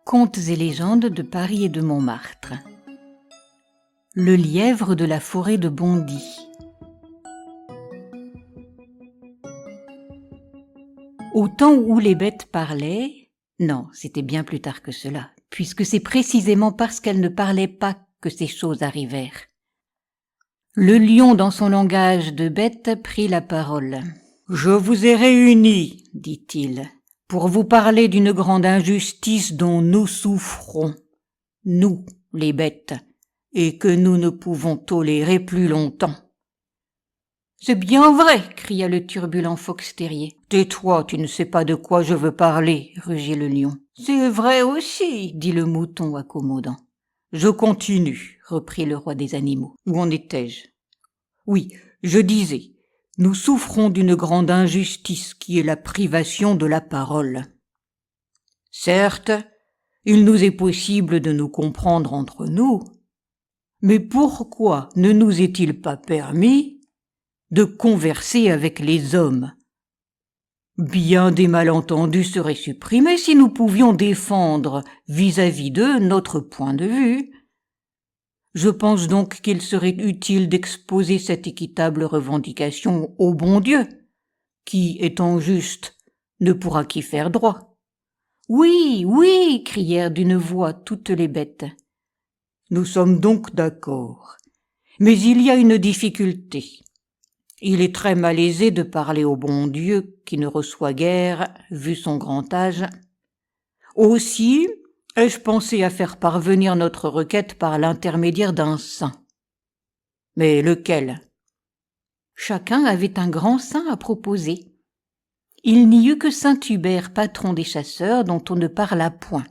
Contes et légendes de Paris et de Montmartre. Le lièvre de la forêt de Bondy. Au temps où les bêtes parlaient, non, c'était bien plus tard que cela, puisque c'est précisément parce qu'elles ne parlaient pas que ces choses arrivèrent. Le lion, dans son langage de bête, prit la parole. « Je vous ai réunis, dit-il, pour vous parler d'une grande injustice dont nous souffrons, nous, les bêtes, et que nous ne pouvons tolérer plus longtemps. » « C'est bien vrai, cria le turbulent fox terrier. « Tais-toi, tu ne sais pas de quoi je veux parler, rugit le lion. « C'est vrai aussi, dit le mouton accommodant. « Je continue, reprit le roi des animaux. Où en étais-je ? Oui, je disais, nous souffrons d'une grande injustice qui est la privation de la parole. Certes, il nous est possible de nous comprendre entre nous, mais pourquoi ne nous est-il pas permis de converser avec les hommes? Bien des malentendus seraient supprimés si nous pouvions défendre vis-à-vis d'eux notre point de vue. Je pense donc qu'il serait utile d'exposer cette équitable revendication au bon Dieu, qui, étant juste, ne pourra qu'y faire droit. »« Oui, oui !» crièrent d'une voix toutes les bêtes. « Nous sommes donc d'accord. Mais il y a une difficulté. Il est très malaisé de parler au bon Dieu qui ne reçoit guère, vu son grand âge. Aussi, ai-je pensé à faire parvenir notre requête par l'intermédiaire d'un saint. Mais lequel ? Chacun avait un grand saint à proposer. Il n'y eut que saint Hubert, patron des chasseurs, dont on ne parla point.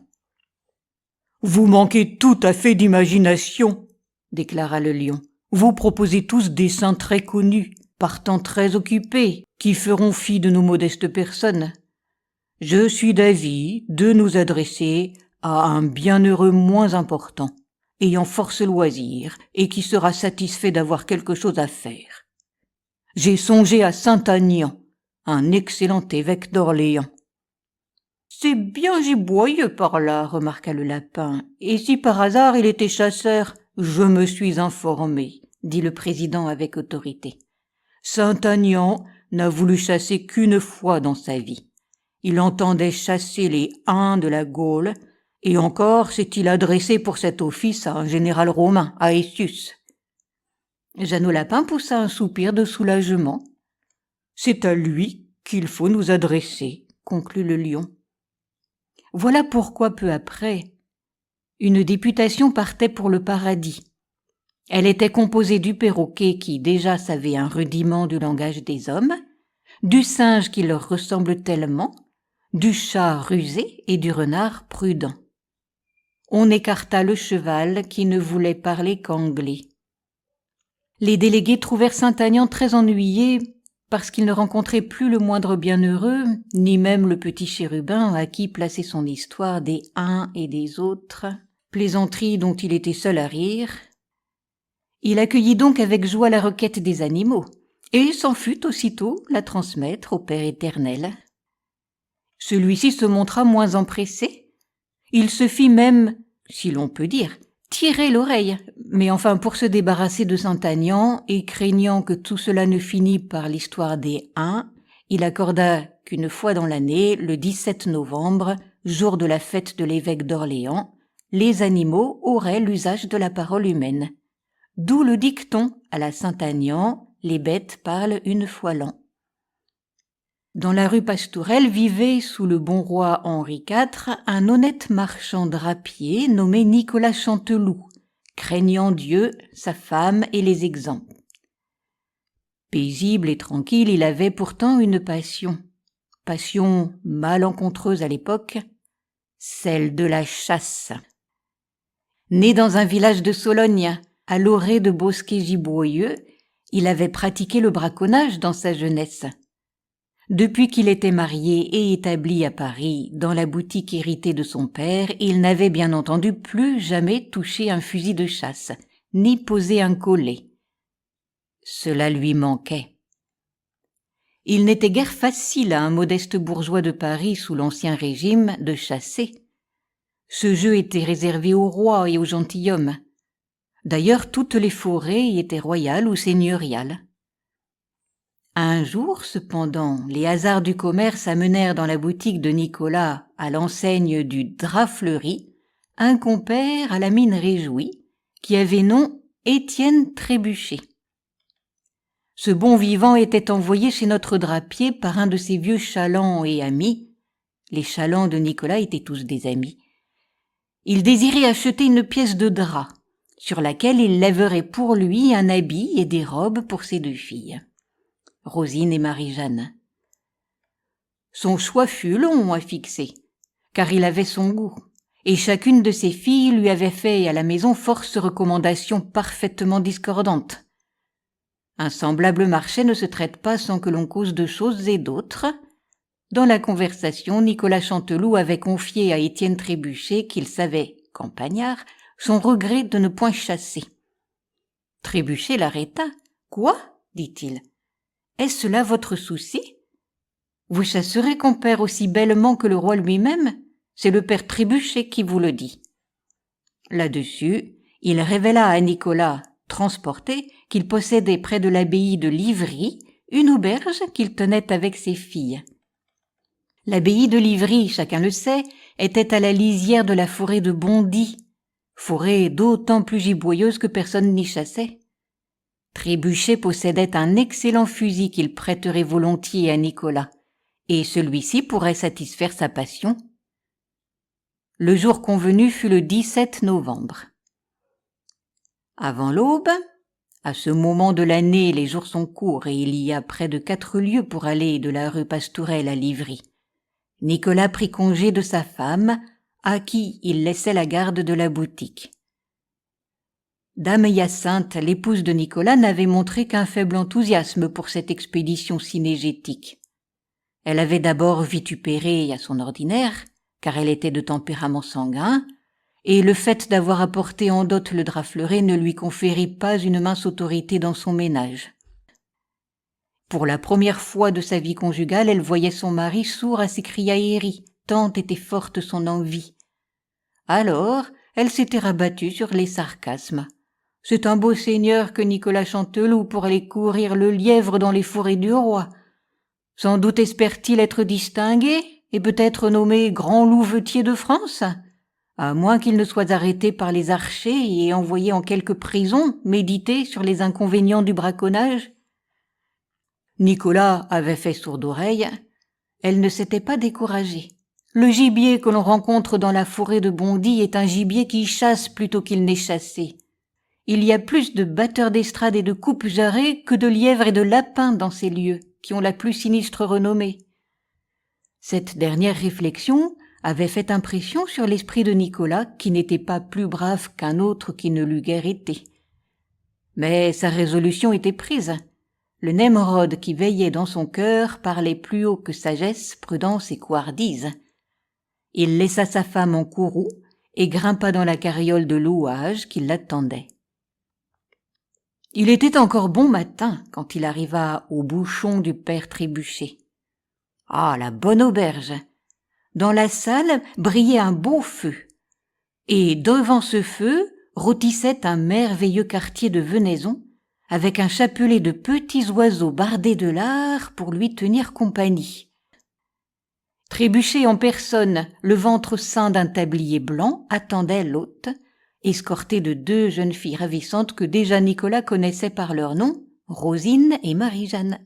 « Vous manquez tout à fait d'imagination, déclara le lion. Vous proposez tous des saints très connus, partant très occupés, qui feront fi de nos modestes personnes. Je suis d'avis de nous adresser à un bienheureux moins important, ayant force loisir et qui sera satisfait d'avoir quelque chose à faire. J'ai songé à Saint-Aignan, un excellent évêque d'Orléans. »« C'est bien giboyeux par là, remarqua le lapin, et si par hasard il était chasseur, je me suis informé, dit le président avec autorité. Saint-Aignan n'a voulu chasser qu'une fois dans sa vie. Il entendait chasser les Huns de la Gaule, et encore s'est-il adressé pour cet office à un général romain, Aetius. » Jeannot Lapin poussa un soupir de soulagement. « C'est à lui qu'il faut nous adresser, » conclut le lion. Voilà pourquoi peu après, une députation partait pour le paradis. Elle était composée du perroquet qui déjà savait un rudiment du langage des hommes, du singe qui leur ressemble tellement, du chat rusé et du renard prudent. On écarta le cheval qui ne voulait parler qu'anglais. Les délégués trouvèrent Saint-Aignan très ennuyé parce qu'il ne rencontrait plus le moindre bienheureux, ni même le petit chérubin à qui placer son histoire des uns et des autres, plaisanterie dont il était seul à rire. Il accueillit donc avec joie la requête des animaux, et s'en fut aussitôt la transmettre au Père éternel. Celui-ci se montra moins empressé. Il se fit même, si l'on peut dire, tirer l'oreille, mais enfin pour se débarrasser de Saint-Aignan, et craignant que tout cela ne finît par l'histoire des Huns, il accorda qu'une fois dans l'année, le 17 novembre, jour de la fête de l'évêque d'Orléans, les animaux auraient l'usage de la parole humaine. D'où le dicton à la Saint-Aignan, les bêtes parlent une fois l'an. Dans la rue Pastourelle vivait, sous le bon roi Henri IV, un honnête marchand drapier nommé Nicolas Chanteloup, craignant Dieu, sa femme et les exempts. Paisible et tranquille, il avait pourtant une passion malencontreuse à l'époque, celle de la chasse. Né dans un village de Sologne, à l'orée de bosquets giboyeux, il avait pratiqué le braconnage dans sa jeunesse. Depuis qu'il était marié et établi à Paris, dans la boutique héritée de son père, il n'avait bien entendu plus jamais touché un fusil de chasse, ni posé un collet. Cela lui manquait. Il n'était guère facile à un modeste bourgeois de Paris sous l'Ancien Régime de chasser. Ce jeu était réservé aux rois et aux gentilshommes. D'ailleurs, toutes les forêts étaient royales ou seigneuriales. Un jour, cependant, les hasards du commerce amenèrent dans la boutique de Nicolas, à l'enseigne du drap fleuri, un compère à la mine réjouie, qui avait nom Étienne Trébuchet. Ce bon vivant était envoyé chez notre drapier par un de ses vieux chalands et amis. Les chalands de Nicolas étaient tous des amis. Il désirait acheter une pièce de drap, sur laquelle il lèverait pour lui un habit et des robes pour ses 2 filles, Rosine et Marie-Jeanne. Son choix fut long à fixer, car il avait son goût, et chacune de ses filles lui avait fait à la maison force recommandations parfaitement discordantes. Un semblable marché ne se traite pas sans que l'on cause de choses et d'autres. Dans la conversation, Nicolas Chanteloup avait confié à Étienne Trébuchet qu'il savait, campagnard, son regret de ne point chasser. Trébuchet l'arrêta. « Quoi ?» dit-il. « Est-ce là votre souci ? Vous chasserez, compère, aussi bellement que le roi lui-même ? C'est le père Trébuchet qui vous le dit. » Là-dessus, il révéla à Nicolas, transporté, qu'il possédait près de l'abbaye de Livry une auberge qu'il tenait avec ses filles. L'abbaye de Livry, chacun le sait, était à la lisière de la forêt de Bondy, forêt d'autant plus giboyeuse que personne n'y chassait. Trébuchet possédait un excellent fusil qu'il prêterait volontiers à Nicolas, et celui-ci pourrait satisfaire sa passion. Le jour convenu fut le 17 novembre. Avant l'aube, à ce moment de l'année les jours sont courts et il y a près de 4 lieues pour aller de la rue Pastourelle à Livry, Nicolas prit congé de sa femme, à qui il laissait la garde de la boutique. Dame Hyacinthe, l'épouse de Nicolas, n'avait montré qu'un faible enthousiasme pour cette expédition cynégétique. Elle avait d'abord vitupéré à son ordinaire, car elle était de tempérament sanguin, et le fait d'avoir apporté en dot le drap fleuré ne lui conférit pas une mince autorité dans son ménage. Pour la première fois de sa vie conjugale, elle voyait son mari sourd à ses criailleries, tant était forte son envie. Alors, elle s'était rabattue sur les sarcasmes. « C'est un beau seigneur que Nicolas Chanteloup pour aller courir le lièvre dans les forêts du roi. Sans doute espère-t-il être distingué et peut-être nommé grand louvetier de France, à moins qu'il ne soit arrêté par les archers et envoyé en quelque prison méditer sur les inconvénients du braconnage. » Nicolas avait fait sourde oreille. Elle ne s'était pas découragée. Le gibier que l'on rencontre dans la forêt de Bondy est un gibier qui chasse plutôt qu'il n'est chassé. Il y a plus de batteurs d'estrade et de coupe-jarrets que de lièvres et de lapins dans ces lieux, qui ont la plus sinistre renommée. Cette dernière réflexion avait fait impression sur l'esprit de Nicolas, qui n'était pas plus brave qu'un autre qui ne l'eût guère été. Mais sa résolution était prise. Le Nemrod qui veillait dans son cœur parlait plus haut que sagesse, prudence et couardise. Il laissa sa femme en courroux et grimpa dans la carriole de louage qui l'attendait. Il était encore bon matin quand il arriva au bouchon du père Trébuchet. Ah, la bonne auberge! Dans la salle brillait un beau feu, et devant ce feu rôtissait un merveilleux quartier de venaison, avec un chapelet de petits oiseaux bardés de lard pour lui tenir compagnie. Trébuchet en personne, le ventre ceint d'un tablier blanc, attendait l'hôte, escorté de 2 jeunes filles ravissantes que déjà Nicolas connaissait par leur nom, Rosine et Marie-Jeanne.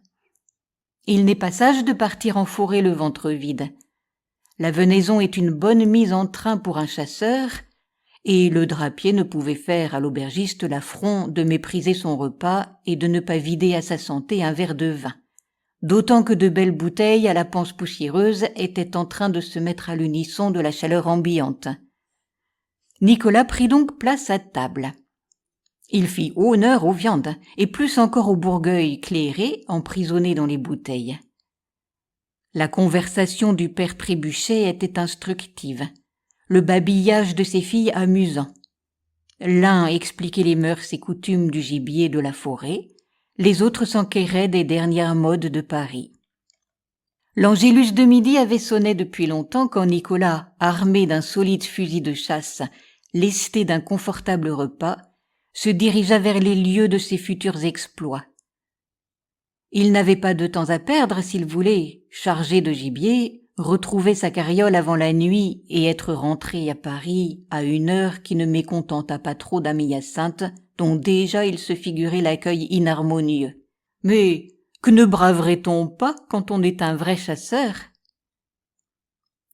Il n'est pas sage de partir en forêt le ventre vide. La venaison est une bonne mise en train pour un chasseur, et le drapier ne pouvait faire à l'aubergiste l'affront de mépriser son repas et de ne pas vider à sa santé un verre de vin, d'autant que de belles bouteilles à la panse poussiéreuse étaient en train de se mettre à l'unisson de la chaleur ambiante. Nicolas prit donc place à table. Il fit honneur aux viandes, et plus encore au bourgueil clairé emprisonné dans les bouteilles. La conversation du père Trébuchet était instructive, le babillage de ses filles amusant. L'un expliquait les mœurs et coutumes du gibier de la forêt, les autres s'enquéraient des dernières modes de Paris. L'Angélus de midi avait sonné depuis longtemps quand Nicolas, armé d'un solide fusil de chasse, lesté d'un confortable repas, se dirigea vers les lieux de ses futurs exploits. Il n'avait pas de temps à perdre s'il voulait, chargé de gibier, retrouver sa carriole avant la nuit et être rentré à Paris à une heure qui ne mécontenta pas trop dame Hyacinthe, dont déjà il se figurait l'accueil inharmonieux. Mais que ne braverait-on pas quand on est un vrai chasseur ?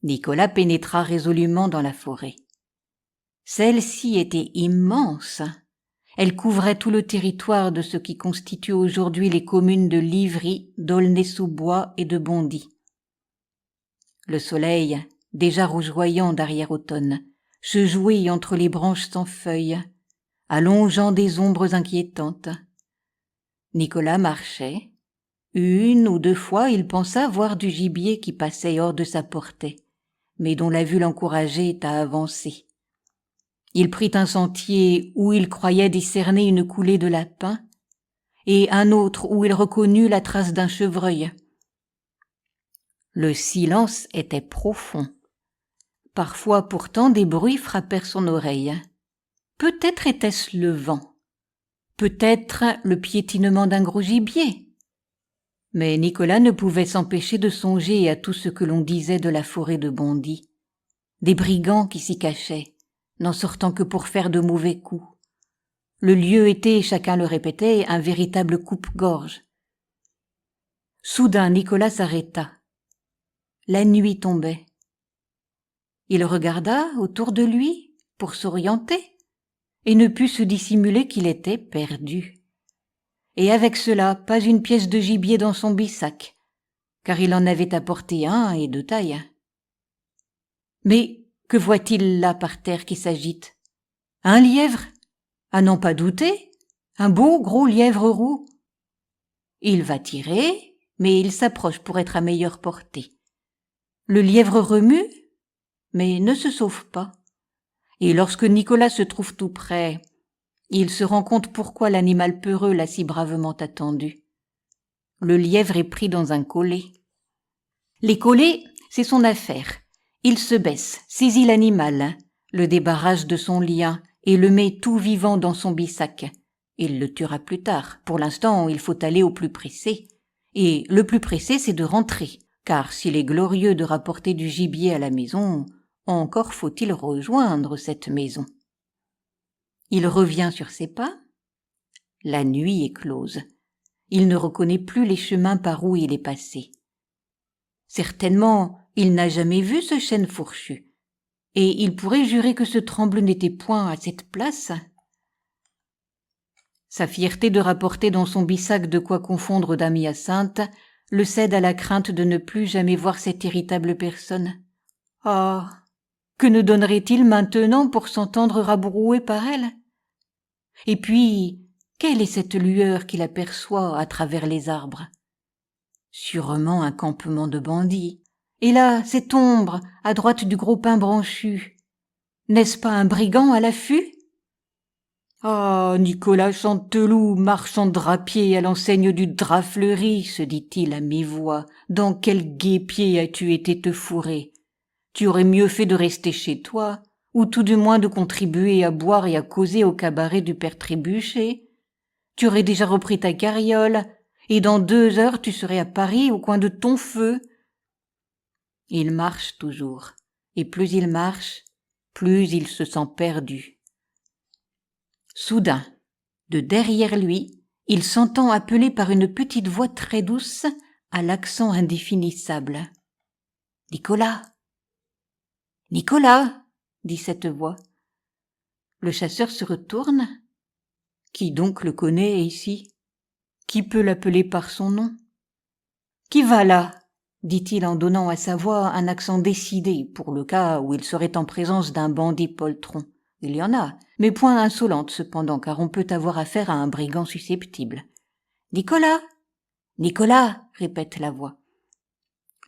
Nicolas pénétra résolument dans la forêt. Celle-ci était immense. Elle couvrait tout le territoire de ce qui constitue aujourd'hui les communes de Livry, d'Aulnay-sous-Bois et de Bondy. Le soleil, déjà rougeoyant d'arrière-automne, se jouait entre les branches sans feuilles, allongeant des ombres inquiétantes. Nicolas marchait. Une ou deux fois, il pensa voir du gibier qui passait hors de sa portée, mais dont la vue l'encourageait à avancer. Il prit un sentier où il croyait discerner une coulée de lapins, et un autre où il reconnut la trace d'un chevreuil. Le silence était profond. Parfois pourtant des bruits frappèrent son oreille. Peut-être était-ce le vent, peut-être le piétinement d'un gros gibier. Mais Nicolas ne pouvait s'empêcher de songer à tout ce que l'on disait de la forêt de Bondy, des brigands qui s'y cachaient, n'en sortant que pour faire de mauvais coups. Le lieu était, chacun le répétait, un véritable coupe-gorge. Soudain, Nicolas s'arrêta. La nuit tombait. Il regarda autour de lui pour s'orienter et ne put se dissimuler qu'il était perdu. Et avec cela, pas une pièce de gibier dans son bissac, car il en avait apporté un et de taille. Mais que voit-il là par terre qui s'agite ? Un lièvre ? À n'en pas douter, un beau gros lièvre roux. Il va tirer, mais il s'approche pour être à meilleure portée. Le lièvre remue, mais ne se sauve pas. Et lorsque Nicolas se trouve tout près, il se rend compte pourquoi l'animal peureux l'a si bravement attendu. Le lièvre est pris dans un collet. Les collets, c'est son affaire. Il se baisse, saisit l'animal, le débarrasse de son lien et le met tout vivant dans son bissac. Il le tuera plus tard. Pour l'instant, il faut aller au plus pressé. Et le plus pressé, c'est de rentrer. Car s'il est glorieux de rapporter du gibier à la maison, encore faut-il rejoindre cette maison. Il revient sur ses pas. La nuit est close. Il ne reconnaît plus les chemins par où il est passé. Certainement, il n'a jamais vu ce chêne fourchu. Et il pourrait jurer que ce tremble n'était point à cette place. Sa fierté de rapporter dans son bissac de quoi confondre dame Hyacinthe le cède à la crainte de ne plus jamais voir cette irritable personne. Ah, que ne donnerait-il maintenant pour s'entendre rabrouer par elle ? Et puis, quelle est cette lueur qu'il aperçoit à travers les arbres ? Sûrement un campement de bandits. Et là, cette ombre, à droite du gros pin branchu. N'est-ce pas un brigand à l'affût ? Ah, Nicolas Chanteloup, marchand drapier à l'enseigne du drap fleuri, se dit-il à mi-voix, dans quel guêpier as-tu été te fourrer ? Tu aurais mieux fait de rester chez toi, ou tout du moins de contribuer à boire et à causer au cabaret du père Trébuchet. Tu aurais déjà repris ta carriole, et dans 2 heures tu serais à Paris au coin de ton feu. Il marche toujours, et plus il marche, plus il se sent perdu. Soudain, de derrière lui, il s'entend appeler par une petite voix très douce à l'accent indéfinissable. « Nicolas ! Nicolas !» dit cette voix. Le chasseur se retourne. Qui donc le connaît ici ? Qui peut l'appeler par son nom ? « Qui va là ?» dit-il en donnant à sa voix un accent décidé pour le cas où il serait en présence d'un bandit poltron. Il y en a, mais point insolente cependant, car on peut avoir affaire à un brigand susceptible. « Nicolas ! Nicolas !» répète la voix.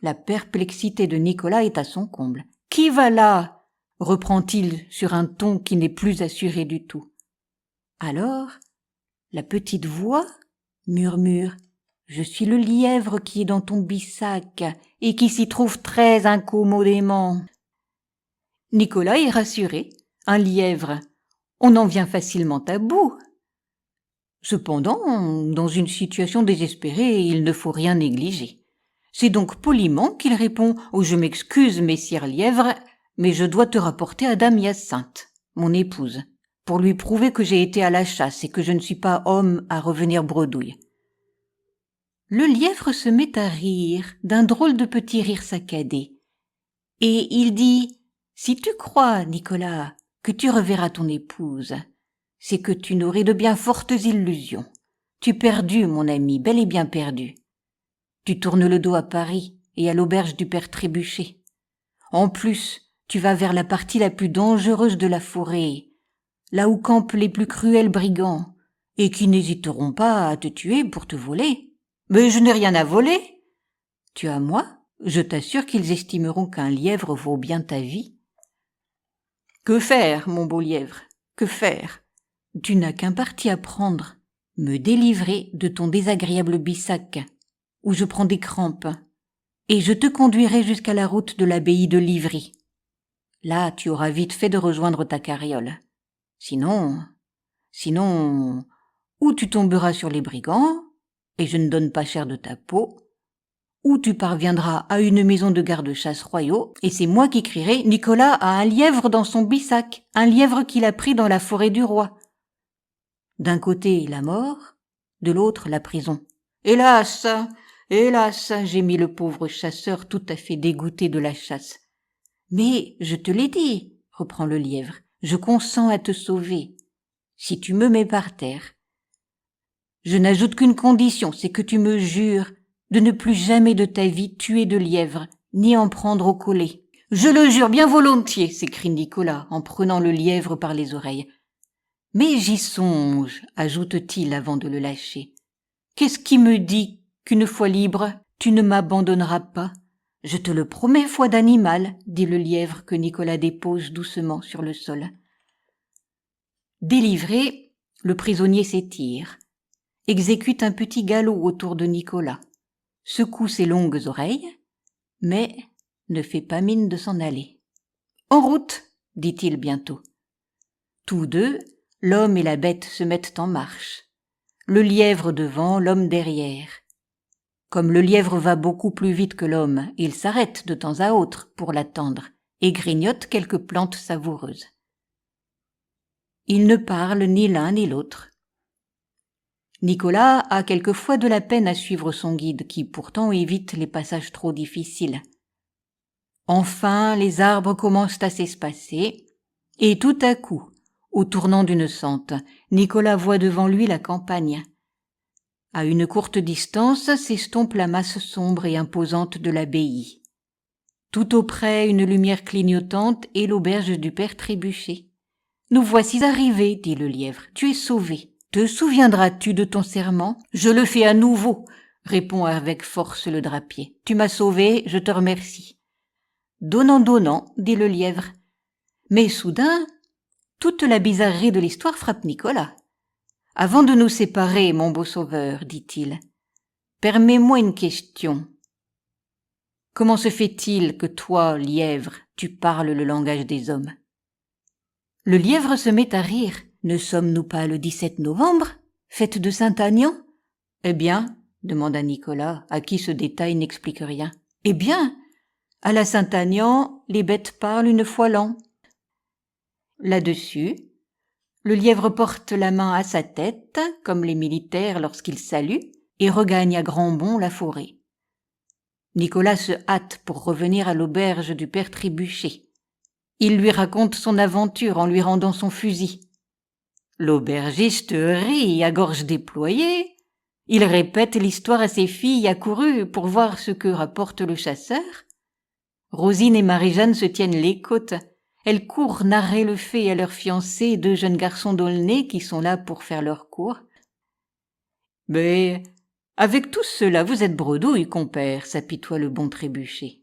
La perplexité de Nicolas est à son comble. « Qui va là ?» reprend-il sur un ton qui n'est plus assuré du tout. Alors, la petite voix murmure « Je suis le lièvre qui est dans ton bissac et qui s'y trouve très incommodément. » Nicolas est rassuré. Un lièvre, on en vient facilement à bout. Cependant, dans une situation désespérée, il ne faut rien négliger. C'est donc poliment qu'il répond « Oh, je m'excuse, messire lièvre, mais je dois te rapporter à dame Hyacinthe, mon épouse, pour lui prouver que j'ai été à la chasse et que je ne suis pas homme à revenir bredouille. » Le lièvre se met à rire, d'un drôle de petit rire saccadé. Et il dit « Si tu crois, Nicolas, que tu reverras ton épouse, c'est que tu n'aurais de bien fortes illusions. Tu es perdu, mon ami, bel et bien perdu. Tu tournes le dos à Paris et à l'auberge du père Trébuchet. En plus, tu vas vers la partie la plus dangereuse de la forêt, là où campent les plus cruels brigands, et qui n'hésiteront pas à te tuer pour te voler. Mais je n'ai rien à voler. Tu as moi, je t'assure qu'ils estimeront qu'un lièvre vaut bien ta vie. Que faire, mon beau lièvre, que faire? Tu n'as qu'un parti à prendre, me délivrer de ton désagréable bissac, où je prends des crampes, et je te conduirai jusqu'à la route de l'abbaye de Livry. Là, tu auras vite fait de rejoindre ta carriole. Sinon, ou tu tomberas sur les brigands, et je ne donne pas cher de ta peau, ou tu parviendras à une maison de garde-chasse royaux, et c'est moi qui crierai « Nicolas a un lièvre dans son bissac, un lièvre qu'il a pris dans la forêt du roi. » D'un côté, la mort, de l'autre, la prison. « Hélas, hélas !» gémit le pauvre chasseur tout à fait dégoûté de la chasse. « Mais je te l'ai dit, » reprend le lièvre, « je consens à te sauver. Si tu me mets par terre, je n'ajoute qu'une condition, c'est que tu me jures de ne plus jamais de ta vie tuer de lièvre, ni en prendre au collet. »« Je le jure bien volontiers !» s'écrie Nicolas en prenant le lièvre par les oreilles. « Mais j'y songe, ajoute-t-il avant de le lâcher. Qu'est-ce qui me dit qu'une fois libre, tu ne m'abandonneras pas? Je te le promets, foi d'animal, dit le lièvre que Nicolas dépose doucement sur le sol. Délivré, le prisonnier s'étire, exécute un petit galop autour de Nicolas, secoue ses longues oreilles, mais ne fait pas mine de s'en aller. « En route !» dit-il bientôt. Tous deux, l'homme et la bête se mettent en marche. Le lièvre devant, l'homme derrière. Comme le lièvre va beaucoup plus vite que l'homme, il s'arrête de temps à autre pour l'attendre et grignote quelques plantes savoureuses. Ils ne parlent ni l'un ni l'autre. Nicolas a quelquefois de la peine à suivre son guide, qui pourtant évite les passages trop difficiles. Enfin, les arbres commencent à s'espacer, et tout à coup, au tournant d'une sente, Nicolas voit devant lui la campagne. À une courte distance s'estompe la masse sombre et imposante de l'abbaye. Tout auprès, une lumière clignotante et l'auberge du père Trébuchet. « Nous voici arrivés, dit le lièvre, tu es sauvé. Te souviendras-tu de ton serment ? » « Je le fais à nouveau, répond avec force le drapier. Tu m'as sauvé, je te remercie. Donnant, dit le lièvre. Mais soudain, toute la bizarrerie de l'histoire frappe Nicolas. Avant de nous séparer, mon beau sauveur, dit-il, permets-moi une question. Comment se fait-il que toi, lièvre, tu parles le langage des hommes ? Le lièvre se met à rire. Ne sommes-nous pas le 17 novembre, fête de Saint-Aignan ? Eh bien, demanda Nicolas, à qui ce détail n'explique rien. Eh bien, à la Saint-Aignan, les bêtes parlent une fois l'an. Là-dessus, le lièvre porte la main à sa tête, comme les militaires lorsqu'ils saluent, et regagne à grands bonds la forêt. Nicolas se hâte pour revenir à l'auberge du père Trébuchet. Il lui raconte son aventure en lui rendant son fusil. L'aubergiste rit à gorge déployée. Il répète l'histoire à ses filles accourues pour voir ce que rapporte le chasseur. Rosine et Marie-Jeanne se tiennent les côtes. Elles courent narrer le fait à leurs fiancés, deux jeunes garçons d'aulnay qui sont là pour faire leur cour. « Mais avec tout cela, vous êtes bredouille, compère, s'apitoie le bon Trébuchet.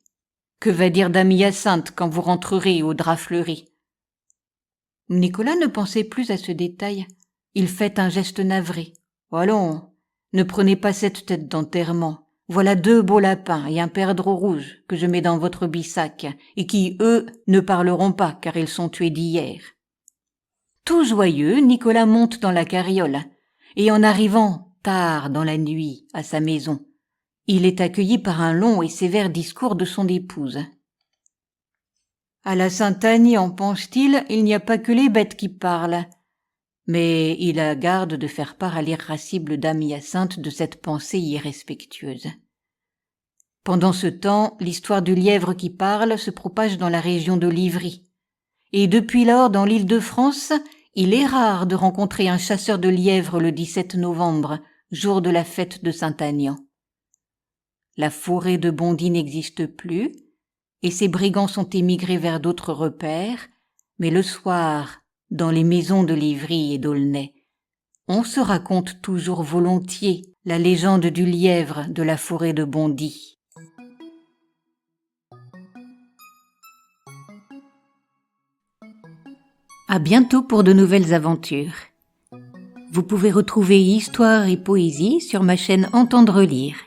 Que va dire dame Hyacinthe quand vous rentrerez au Drap-Fleuri ?» Nicolas ne pensait plus à ce détail. Il fait un geste navré. « Allons, Ne prenez pas cette tête d'enterrement. Voilà 2 beaux lapins et un perdreau rouge que je mets dans votre bissac et qui, eux, ne parleront pas car ils sont tués d'hier. » Tout joyeux, Nicolas monte dans la carriole et en arrivant tard dans la nuit à sa maison, il est accueilli par un long et sévère discours de son épouse. « À la Saint-Agnand, pense-t-il, il n'y a pas que les bêtes qui parlent. » Mais il a garde de faire part à l'irascible dame Hyacinthe de cette pensée irrespectueuse. Pendant ce temps, l'histoire du lièvre qui parle se propage dans la région de l'Ivry. Et depuis lors, dans l'Île-de-France, il est rare de rencontrer un chasseur de lièvres le 17 novembre, jour de la fête de Saint-Agnand. La forêt de Bondy n'existe plus, et ses brigands sont émigrés vers d'autres repères, mais le soir, dans les maisons de l'Ivry et d'Aulnay, on se raconte toujours volontiers la légende du lièvre de la forêt de Bondy. À bientôt pour de nouvelles aventures. Vous pouvez retrouver Histoire et Poésie sur ma chaîne Entendre lire.